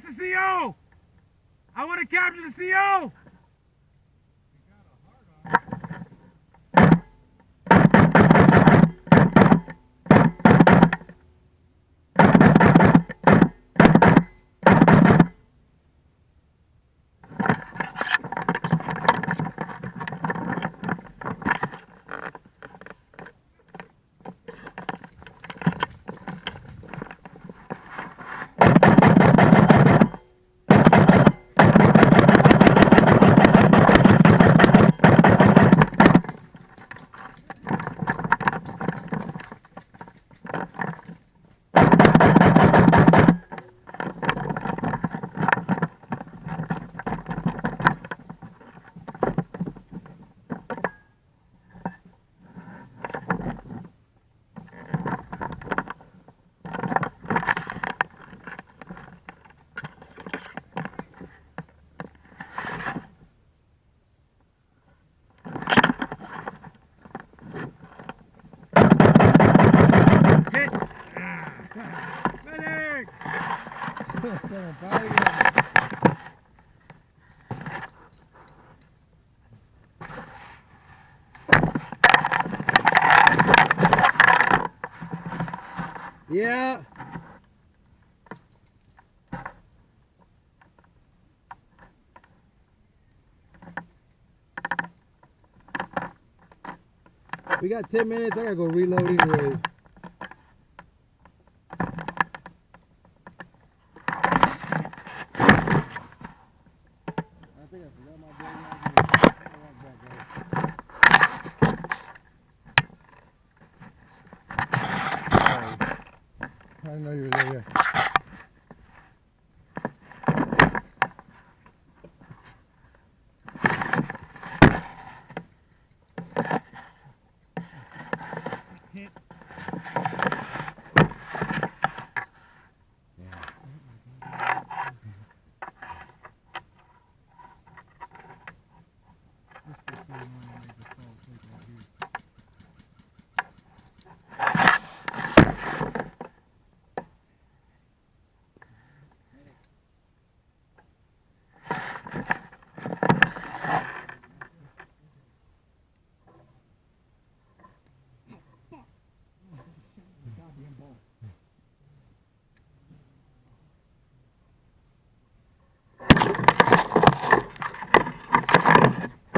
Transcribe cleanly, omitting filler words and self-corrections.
That's the CO. I want to capture the CO. Yeah. We got 10 minutes. I gotta go reload anyways. I think I forgot my bag. I didn't know you were there yet.